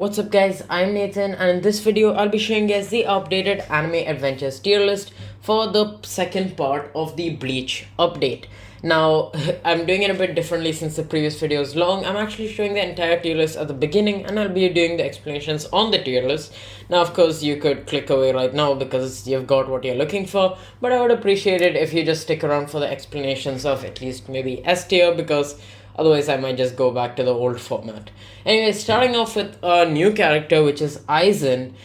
What's up guys, I'm Nathan and in this video I'll be showing you guys the updated anime adventures tier list for the second part of the Bleach update. Now, I'm doing it a bit differently since the previous video was long. I'm actually showing the entire tier list at the beginning and I'll be doing the explanations on the tier list. Now, of course, you could click away right now because you've got what you're looking for, but I would appreciate it if you just stick around for the explanations of at least maybe S tier, because otherwise I might just go back to the old format. Anyway, starting off with a new character, which is AIZEN.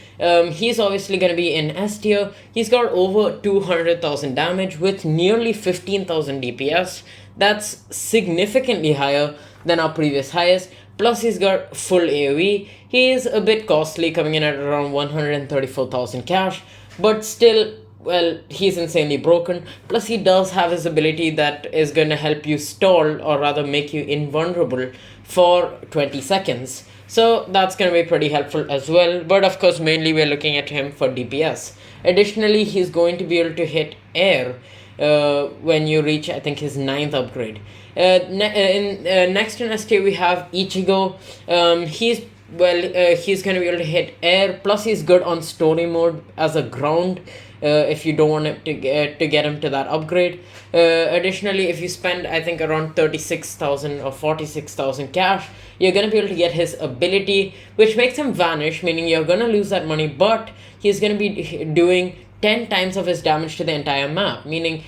He's obviously going to be in S tier. He's got over 200,000 damage with nearly 15,000 DPS. That's significantly higher than our previous highest. Plus he's got full AoE. He is a bit costly, coming in at around 134,000 cash, but still, well, he's insanely broken. Plus he does have his ability that is going to help you stall, or rather make you invulnerable for 20 seconds. So that's going to be pretty helpful as well, but of course mainly we're looking at him for DPS. Additionally, he's going to be able to hit air when you reach, I think, his 9th upgrade. Next in S tier we have Ichigo. He's going to be able to hit air, plus he's good on story mode as a ground if you don't want to get him to that upgrade. Additionally, if you spend, I think, around 36,000 or 46,000 cash, you're going to be able to get his ability, which makes him vanish, meaning you're going to lose that money, but he's going to be doing 10 times of his damage to the entire map, meaning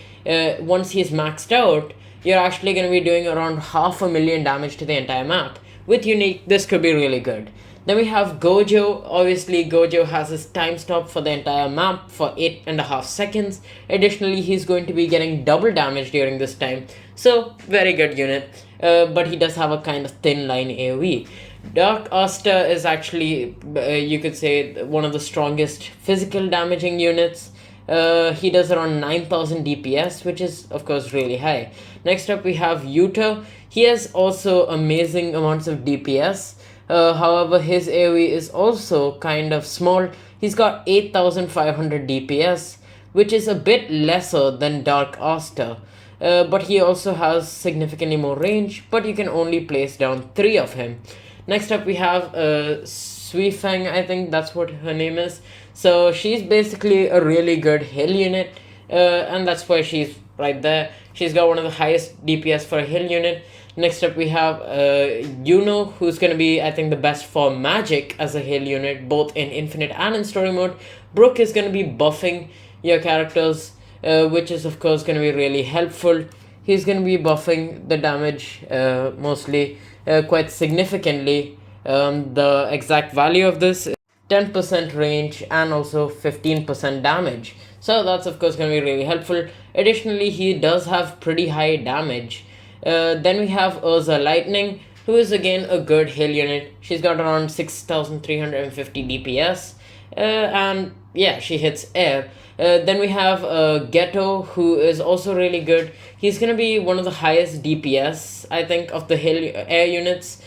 once he's maxed out, you're actually going to be doing around 500,000 damage to the entire map. With unique, this could be really good. Then we have Gojo. Obviously, Gojo has his time stop for the entire map for 8.5 seconds. Additionally, he's going to be getting double damage during this time. So, very good unit. But he does have a kind of thin line AoE. Dark Asta is actually, you could say, one of the strongest physical damaging units. He does around 9,000 DPS, which is, of course, really high. Next up, we have Yuta. He has also amazing amounts of DPS. However, his AoE is also kind of small. He's got 8,500 DPS, which is a bit lesser than Dark Asta. But he also has significantly more range, but you can only place down 3 of him. Next up, we have Suifeng, I think that's what her name is. So she's basically a really good heal unit, and that's why she's right there. She's got one of the highest DPS for a heal unit. Next up, we have Yuno, who's going to be, I think, the best for magic as a heal unit, both in infinite and in story mode. Brook is going to be buffing your characters, which is, of course, going to be really helpful. He's going to be buffing the damage mostly quite significantly. The exact value of this is 10% range and also 15% damage. So that's, of course, going to be really helpful. Additionally, he does have pretty high damage. Then we have Urza Lightning, who is again a good heal unit. She's got around 6,350 DPS, and yeah, she hits air. Then we have Ghetto, who is also really good. He's gonna be one of the highest DPS, I think, of the air units.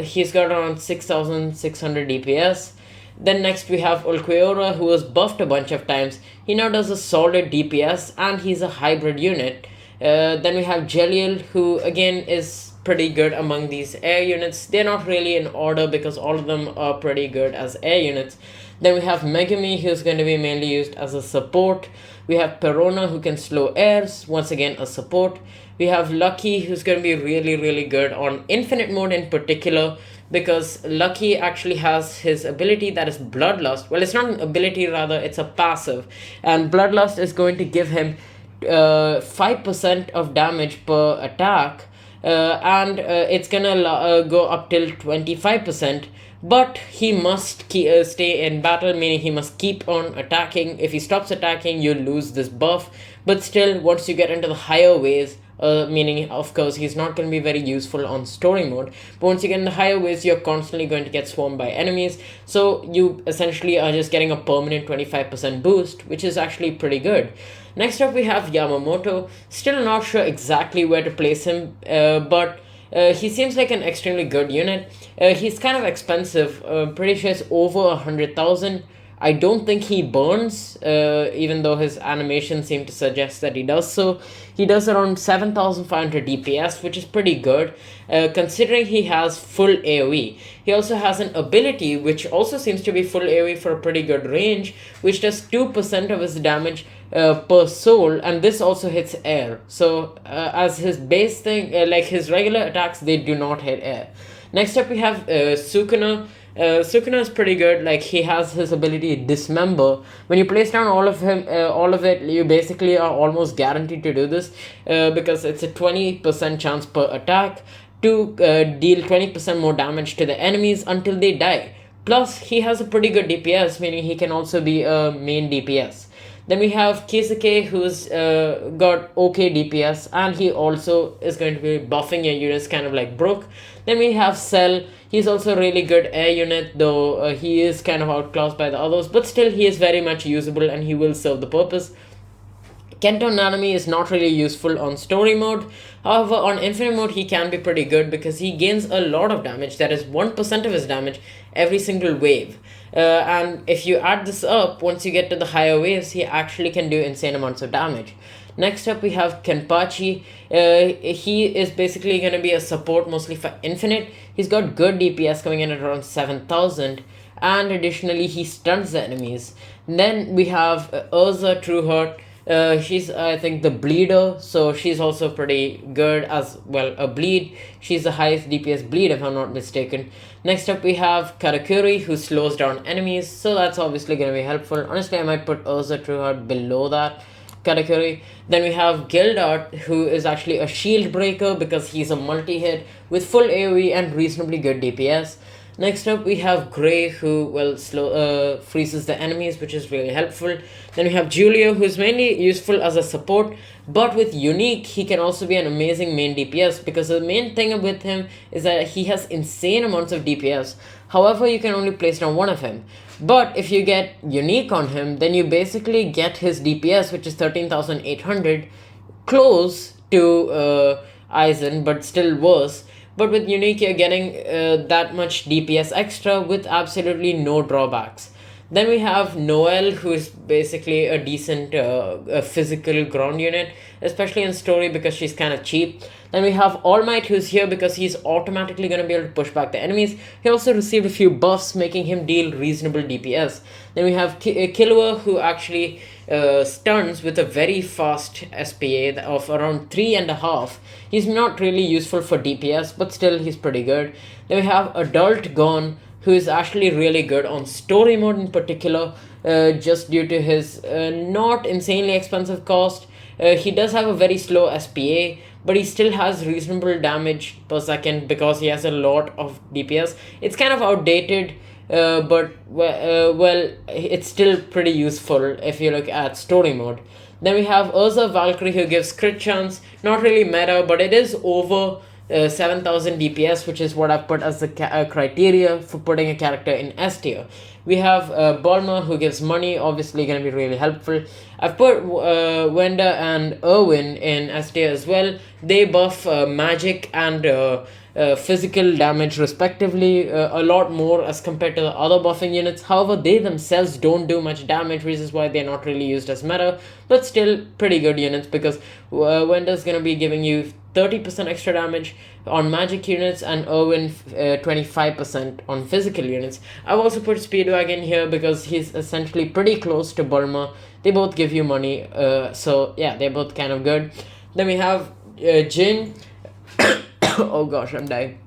He's got around 6,600 DPS. Then next we have Ulquiorra, who was buffed a bunch of times. He now does a solid DPS, and he's a hybrid unit. Then we have Jeliel, who again is pretty good among these air units. They're not really in order because all of them are pretty good as air units. Then we have Megumi, who's going to be mainly used as a support. We have Perona, who can slow airs, once again a support. We have Lucky, who's going to be really, really good on infinite mode in particular, because Lucky actually has his ability that is Bloodlust. Well, it's not an ability, rather, it's a passive. And Bloodlust is going to give him 5% of damage per attack, and it's gonna go up till 25%, but he must stay in battle, meaning he must keep on attacking. If he stops attacking, you lose this buff, but still, once you get into the higher ways, meaning, of course, he's not going to be very useful on story mode, but once you get in the higher ways, you're constantly going to get swarmed by enemies, so you essentially are just getting a permanent 25% boost, which is actually pretty good. Next up, we have Yamamoto. Still not sure exactly where to place him, but he seems like an extremely good unit. He's kind of expensive. Pretty sure it's over 100,000. I don't think he burns, even though his animation seemed to suggest that he does so. He does around 7,500 DPS, which is pretty good, considering he has full AoE. He also has an ability, which also seems to be full AoE for a pretty good range, which does 2% of his damage per soul, and this also hits air. So as his base thing, like his regular attacks, they do not hit air. Next up we have Sukuna. Sukuna is pretty good. Like, he has his ability Dismember. When you place down all of it, you basically are almost guaranteed to do this, because it's a 20% chance per attack to deal 20% more damage to the enemies until they die. Plus, he has a pretty good DPS, meaning he can also be a main DPS. Then we have Kisuke, who's got okay DPS, and he also is going to be buffing your units, kind of like Brook. Then we have Cell. He's also a really good air unit, though he is kind of outclassed by the others, but still he is very much usable and he will serve the purpose. Kento Nanami is not really useful on story mode. However, on infinite mode, he can be pretty good because he gains a lot of damage. That is 1% of his damage every single wave. And if you add this up, once you get to the higher waves, he actually can do insane amounts of damage. Next up, we have Kenpachi. He is basically going to be a support mostly for infinite. He's got good DPS coming in at around 7,000. And additionally, he stuns the enemies. Then we have Urza Trueheart. She's, I think, the bleeder, so she's also pretty good as well. A bleed, she's the highest DPS bleed if I'm not mistaken. Next up we have Karakuri, who slows down enemies, so that's obviously going to be helpful. Honestly, I might put Urza Trueheart below that Karakuri. Then we have Gildart, who is actually a shield breaker because he's a multi-hit with full AoE and reasonably good DPS. Next up, we have Gray, who freezes the enemies, which is really helpful. Then we have Julio, who is mainly useful as a support, but with Unique, he can also be an amazing main DPS, because the main thing with him is that he has insane amounts of DPS. However, you can only place down one of him. But if you get Unique on him, then you basically get his DPS, which is 13,800, close to AIZEN, but still worse. But with Unique, you're getting that much DPS extra with absolutely no drawbacks. Then we have Noelle, who is basically a decent physical ground unit, especially in story because she's kind of cheap. Then we have All Might, who's here because he's automatically going to be able to push back the enemies. He also received a few buffs, making him deal reasonable DPS. Then we have Killua, who actually stuns with a very fast SPA of around 3.5. He's not really useful for DPS, but still he's pretty good. Then we have Adult Gon, who is actually really good on story mode in particular, just due to his not insanely expensive cost. He does have a very slow SPA, but he still has reasonable damage per second because he has a lot of DPS. It's kind of outdated, but well, it's still pretty useful if you look at story mode. Then we have Urza Valkyrie, who gives crit chance. Not really meta, but it is over 7,000 DPS, which is what I've put as the criteria for putting a character in S tier. We have Bulma, who gives money, obviously going to be really helpful. I've put Wenda and Erwin in S tier as well. They buff magic and physical damage respectively, a lot more as compared to the other buffing units. However, they themselves don't do much damage, which is why they're not really used as meta, but still pretty good units, because Wenda's going to be giving you 30% extra damage on magic units and Erwin 25% on physical units. I've also put Speedwagon here because he's essentially pretty close to Bulma. They both give you money, so yeah, they're both kind of good. Then we have Jin. Oh gosh, I'm dying.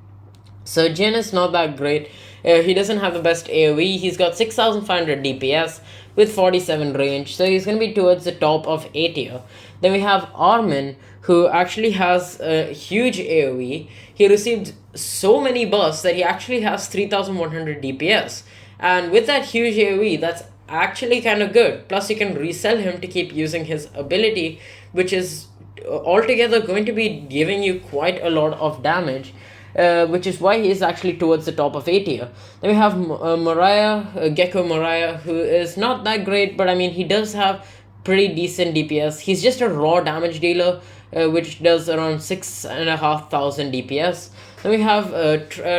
So Jin is not that great. He doesn't have the best AoE. He's got 6,500 DPS with 47 range, so he's going to be towards the top of A tier. Then we have Armin, who actually has a huge AoE. He received so many buffs that he actually has 3,100 DPS. And with that huge AoE, that's actually kind of good. Plus, you can resell him to keep using his ability, which is altogether going to be giving you quite a lot of damage, which is why he is actually towards the top of A tier. Then we have Gecko Mariah, who is not that great, but I mean, he does have pretty decent DPS. He's just a raw damage dealer, which does around 6,500 DPS. Then we have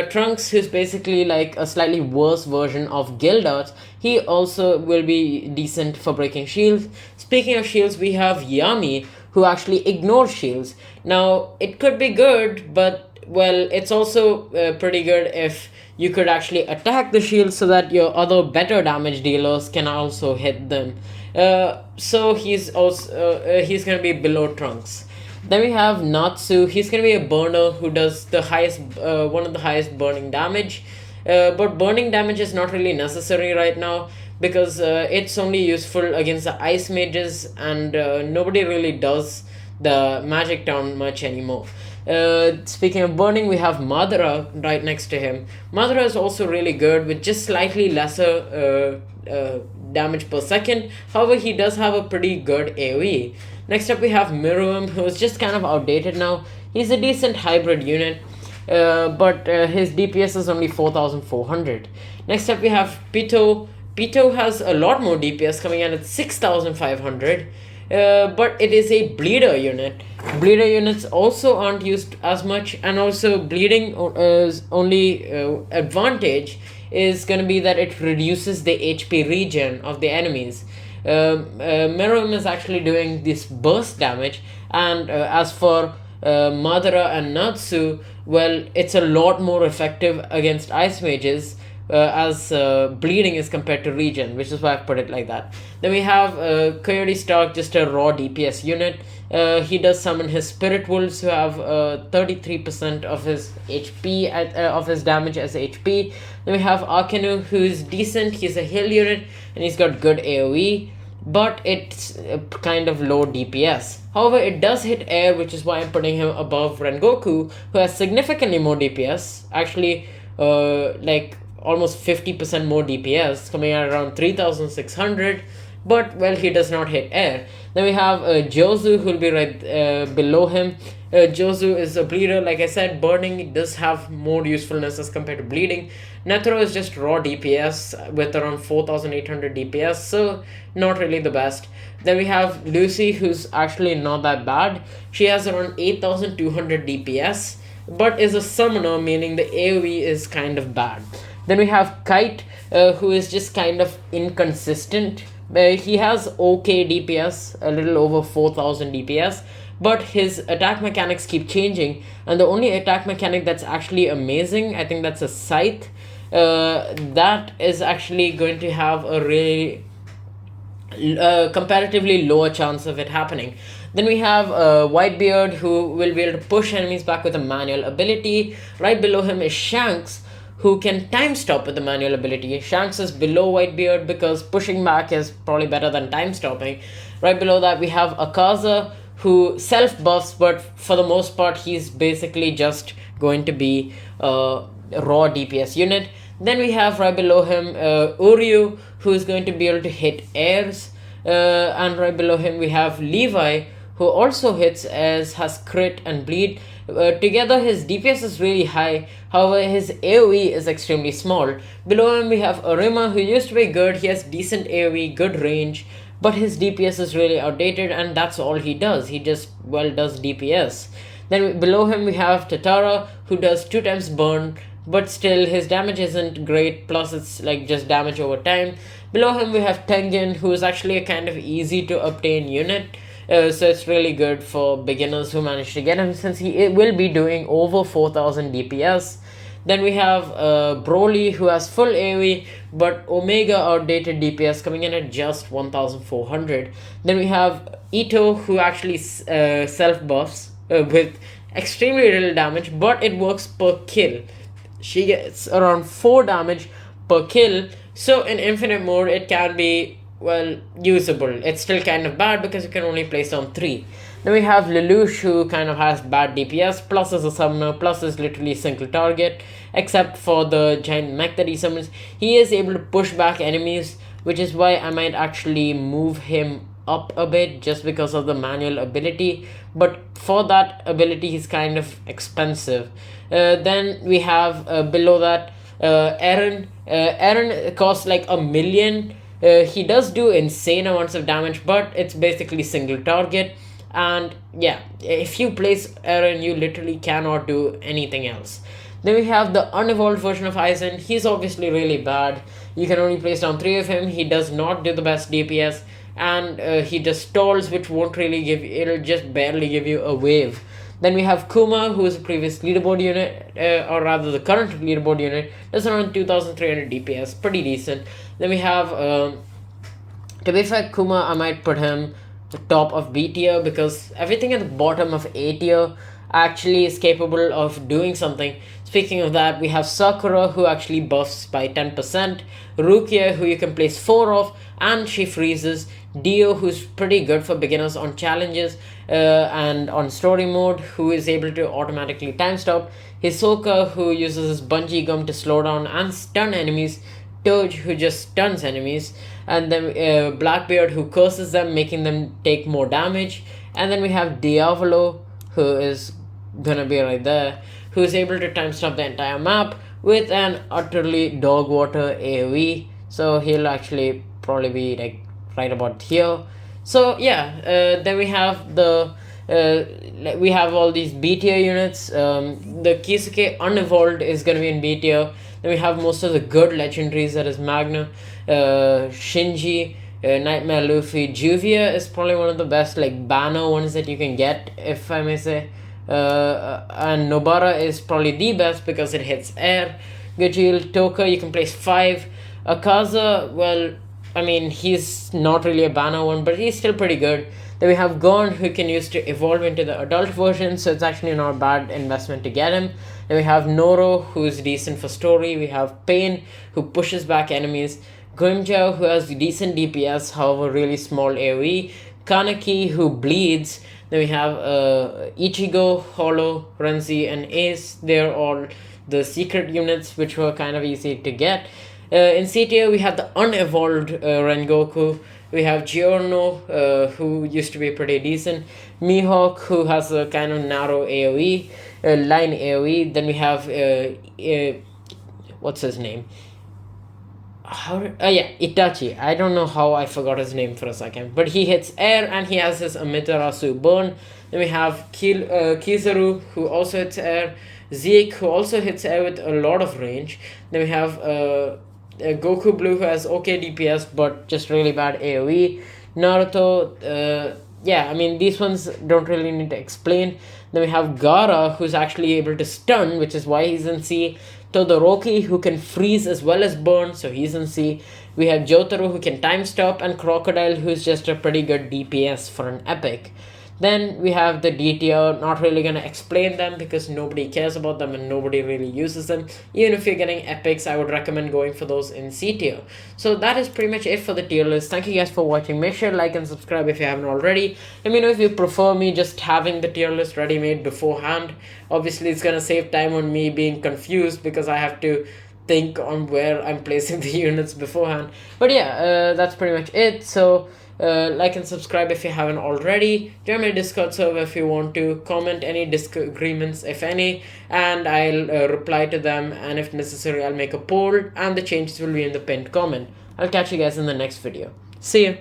Trunks, who's basically like a slightly worse version of Gildart. He also will be decent for breaking shields. Speaking of shields, we have Yami, who actually ignores shields. Now, it could be good, but well, it's also pretty good if you could actually attack the shields so that your other better damage dealers can also hit them. So he's he's gonna be below Trunks. Then we have Natsu. He's gonna be a burner who does the highest, one of the highest burning damage. But burning damage is not really necessary right now because it's only useful against the ice mages, and nobody really does the magic town much anymore. Speaking of burning, we have Madara right next to him. Madara is also really good with just slightly lesser damage per second. However, he does have a pretty good AoE. Next up, we have Miruim, who is just kind of outdated now. He's a decent hybrid unit, but his DPS is only 4,400. Next up, we have Pito. Pito has a lot more DPS, coming in at 6,500. But it is a bleeder unit. Bleeder units also aren't used as much, and also bleeding is only advantage is going to be that it reduces the HP regen of the enemies. Meruem is actually doing this burst damage, and as for Madara and Natsu, well, it's a lot more effective against ice mages as bleeding is compared to regen, which is why I've put it like that. Then we have Coyote Stark, just a raw DPS unit. He does summon his Spirit Wolves, who have 33% of his HP, of his damage as HP. Then we have Akenu, who's decent. He's a heal unit, and he's got good AoE, but it's kind of low DPS. However, it does hit air, which is why I'm putting him above Rengoku, who has significantly more DPS. Actually, like almost 50% more DPS, coming at around 3,600. But well, he does not hit air. Then we have Jozu, who will be right below him. Jozu is a bleeder, like I said. Burning does have more usefulness as compared to bleeding. Netero is just raw DPS with around 4,800 DPS, so not really the best. Then we have Lucy, who's actually not that bad. She has around 8,200 DPS, but is a summoner, meaning the AoE is kind of bad. Then we have Kite, who is just kind of inconsistent. He has okay DPS, a little over 4,000 DPS, but his attack mechanics keep changing, and the only attack mechanic that's actually amazing, I think that's a Scythe. That is actually going to have a really comparatively lower chance of it happening. Then we have Whitebeard, who will be able to push enemies back with a manual ability. Right below him is Shanks, who can time stop with the manual ability. Shanks is below Whitebeard because pushing back is probably better than time stopping. Right below that, we have Akaza, who self buffs, but for the most part, he's basically just going to be a raw DPS unit. Then we have right below him Uryu, who is going to be able to hit airs. And right below him, we have Levi, who also hits airs, has crit and bleed. Together, his DPS is really high. However, his AoE is extremely small. Below him, we have Arima, who used to be good. He has decent AoE, good range, but his DPS is really outdated, and that's all he does. He just, well, does DPS. Then below him, we have Tatara, who does 2 times burn, but still his damage isn't great, plus it's like just damage over time. Below him, we have Tengen, who is actually a kind of easy to obtain unit. So it's really good for beginners who manage to get him, since he will be doing over 4,000 DPS. Then we have Broly, who has full AoE, but Omega outdated DPS, coming in at just 1,400. Then we have Ito, who actually self-buffs with extremely little damage, but it works per kill. She gets around 4 damage per kill, so in infinite mode, it can be, well, usable. It's still kind of bad because you can only place on 3. Then we have Lelouch, who kind of has bad DPS, plus is a summoner, plus is literally single target, except for the giant mech that he summons. He is able to push back enemies, which is why I might actually move him up a bit just because of the manual ability, but for that ability he's kind of expensive. Then we have below that Eren. Eren costs like 1 million. He does do insane amounts of damage, but it's basically single target, and yeah, if you place Eren, you literally cannot do anything else. Then we have the unevolved version of Aizen. He's obviously really bad. You can only place down 3 of him. He does not do the best DPS, and he just stalls, which won't really give, it'll just barely give you a wave. Then we have Kuma, who is a previous leaderboard unit, or rather the current leaderboard unit. That's around 2300 DPS, pretty decent. Then we have, to be fair, Kuma, I might put him the top of B tier, because everything at the bottom of A tier actually is capable of doing something. Speaking of that, we have Sakura, who actually buffs by 10%, Rukia, who you can place 4 of, and she freezes, Dio, who's pretty good for beginners on challenges and on story mode, who is able to automatically time stop, Hisoka, who uses his bungee gum to slow down and stun enemies, Toge, who just stuns enemies, and then Blackbeard, who curses them, making them take more damage, and then we have Diavolo, who is gonna be right there, who is able to time stop the entire map with an utterly dog water AoE. So he'll actually probably be like right about here. So yeah, then we have the we have all these B tier units. The Kisuke unevolved is gonna be in B tier. Then we have most of the good legendaries, that is Magna, Shinji, Nightmare Luffy. Juvia is probably one of the best like banner ones that you can get, if I may say. And Nobara is probably the best because it hits air. Gajil, Toka, you can place 5. Akaza, well, I mean, he's not really a banner one, but he's still pretty good. Then we have Gorn, who can use to evolve into the adult version, so it's actually not a bad investment to get him. Then we have Noro, who's decent for story. We have Pain, who pushes back enemies. Grimjow, who has decent DPS, however really small AoE. Kaneki, who bleeds. Then we have Ichigo, Hollow, Renzi, and Ace. They're all the secret units, which were kind of easy to get. In C tier, we have the unevolved Rengoku. We have Giorno, who used to be pretty decent. Mihawk, who has a kind of narrow AoE, line AoE. Then we have, what's his name? Yeah, Itachi. I don't know how I forgot his name for a second, but he hits air and he has his Amaterasu burn. Then we have Kizaru, who also hits air. Zeke, who also hits air with a lot of range. Then we have Goku Blue, who has okay DPS but just really bad AoE. Naruto, yeah, I mean, these ones don't really need to explain. Then we have Gaara, who's actually able to stun, which is why he's in C. Todoroki, who can freeze as well as burn, so he's in C. We have Jotaro, who can time stop, and Crocodile, who's just a pretty good DPS for an epic. Then we have the D tier. Not really going to explain them because nobody cares about them and nobody really uses them. Even if you're getting epics, I would recommend going for those in C tier. So that is pretty much it for the tier list. Thank you guys for watching. Make sure to like and subscribe if you haven't already. Let me know if you prefer me just having the tier list ready made beforehand. Obviously, it's going to save time on me being confused because I have to think on where I'm placing the units beforehand. But yeah, that's pretty much it. So like and subscribe if you haven't already. Join my Discord server if you want to. Comment any disagreements, if any, and I'll reply to them, and if necessary I'll make a poll and the changes will be in the pinned comment. I'll catch you guys in the next video. See you.